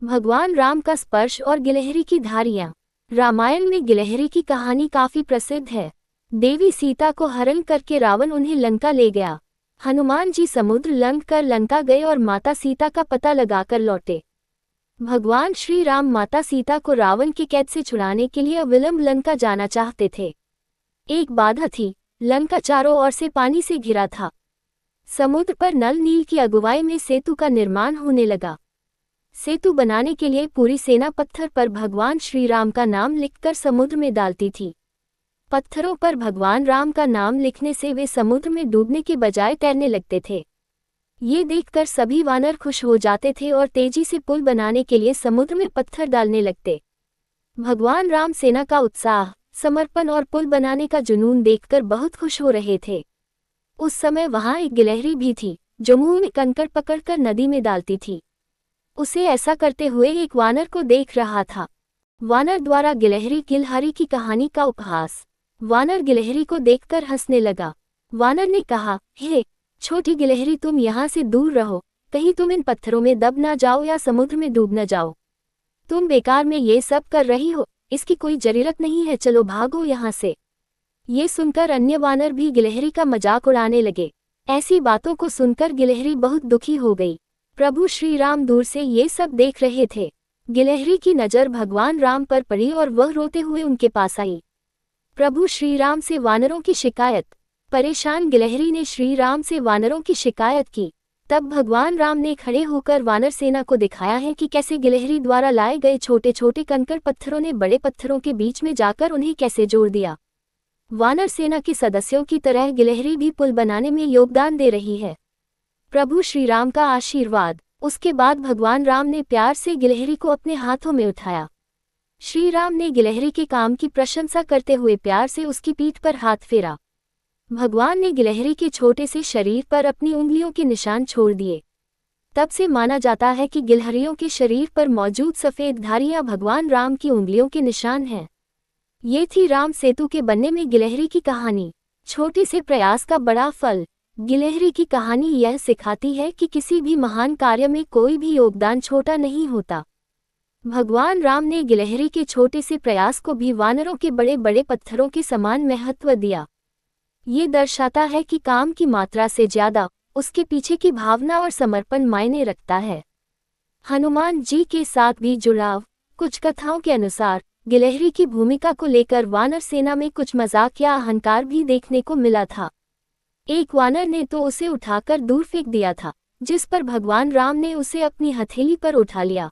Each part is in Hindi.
भगवान राम का स्पर्श और गिलहरी की धारियां। रामायण में गिलहरी की कहानी काफी प्रसिद्ध है। देवी सीता को हरण करके रावण उन्हें लंका ले गया। हनुमान जी समुद्र लंघ कर लंका गए और माता सीता का पता लगाकर लौटे। भगवान श्री राम माता सीता को रावण की कैद से छुड़ाने के लिए अविलंब लंका जाना चाहते थे। एक बाधा थी, लंका चारों ओर से पानी से घिरा था। समुद्र पर नल नील की अगुवाई में सेतु का निर्माण होने लगा। सेतु बनाने के लिए पूरी सेना पत्थर पर भगवान श्री राम का नाम लिखकर समुद्र में डालती थी। पत्थरों पर भगवान राम का नाम लिखने से वे समुद्र में डूबने के बजाय तैरने लगते थे। ये देखकर सभी वानर खुश हो जाते थे और तेजी से पुल बनाने के लिए समुद्र में पत्थर डालने लगते। भगवान राम सेना का उत्साह, समर्पण और पुल बनाने का जुनून देखकर बहुत खुश हो रहे थे। उस समय वहां एक गिलहरी भी थी, जो मुंह में कंकड़ पकड़कर नदी में डालती थी। उसे ऐसा करते हुए एक वानर को देख रहा था। वानर द्वारा गिलहरी गिलहरी की कहानी का उपहास। वानर गिलहरी को देखकर हंसने लगा। वानर ने कहा, हे छोटी गिलहरी, तुम यहाँ से दूर रहो, कहीं तुम इन पत्थरों में दब ना जाओ या समुद्र में डूब न जाओ। तुम बेकार में ये सब कर रही हो, इसकी कोई जरूरत नहीं है, चलो भागो यहाँ से। ये सुनकर अन्य वानर भी गिलहरी का मजाक उड़ाने लगे। ऐसी बातों को सुनकर गिलहरी बहुत दुखी हो गई। प्रभु श्री राम दूर से ये सब देख रहे थे। गिलहरी की नज़र भगवान राम पर पड़ी और वह रोते हुए उनके पास आई। प्रभु श्री राम से वानरों की शिकायत। परेशान गिलहरी ने श्री राम से वानरों की शिकायत की। तब भगवान राम ने खड़े होकर वानर सेना को दिखाया है कि कैसे गिलहरी द्वारा लाए गए छोटे छोटे कंकड़ पत्थरों ने बड़े पत्थरों के बीच में जाकर उन्हें कैसे जोड़ दिया। वानर सेना के सदस्यों की तरह गिलहरी भी पुल बनाने में योगदान दे रही है। प्रभु श्री राम का आशीर्वाद। उसके बाद भगवान राम ने प्यार से गिलहरी को अपने हाथों में उठाया। श्री राम ने गिलहरी के काम की प्रशंसा करते हुए प्यार से उसकी पीठ पर हाथ फेरा। भगवान ने गिलहरी के छोटे से शरीर पर अपनी उंगलियों के निशान छोड़ दिए। तब से माना जाता है कि गिलहरियों के शरीर पर मौजूद सफ़ेद धारियां भगवान राम की उंगलियों के निशान हैं। ये थी राम सेतु के बनने में गिलहरी की कहानी। छोटे से प्रयास का बड़ा फल। गिलहरी की कहानी यह सिखाती है कि किसी भी महान कार्य में कोई भी योगदान छोटा नहीं होता। भगवान राम ने गिलहरी के छोटे से प्रयास को भी वानरों के बड़े बड़े पत्थरों के समान महत्व दिया। ये दर्शाता है कि काम की मात्रा से ज्यादा उसके पीछे की भावना और समर्पण मायने रखता है। हनुमान जी के साथ भी जुड़ाव। कुछ कथाओं के अनुसार गिलहरी की भूमिका को लेकर वानर सेना में कुछ मजाक या अहंकार भी देखने को मिला था। एक वानर ने तो उसे उठाकर दूर फेंक दिया था, जिस पर भगवान राम ने उसे अपनी हथेली पर उठा लिया।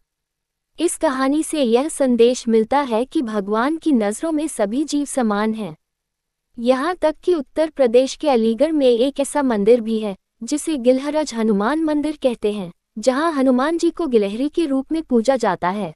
इस कहानी से यह संदेश मिलता है कि भगवान की नज़रों में सभी जीव समान हैं। यहाँ तक कि उत्तर प्रदेश के अलीगढ़ में एक ऐसा मंदिर भी है जिसे गिलहराज हनुमान मंदिर कहते हैं, जहाँ हनुमान जी को गिलहरी के रूप में पूजा जाता है।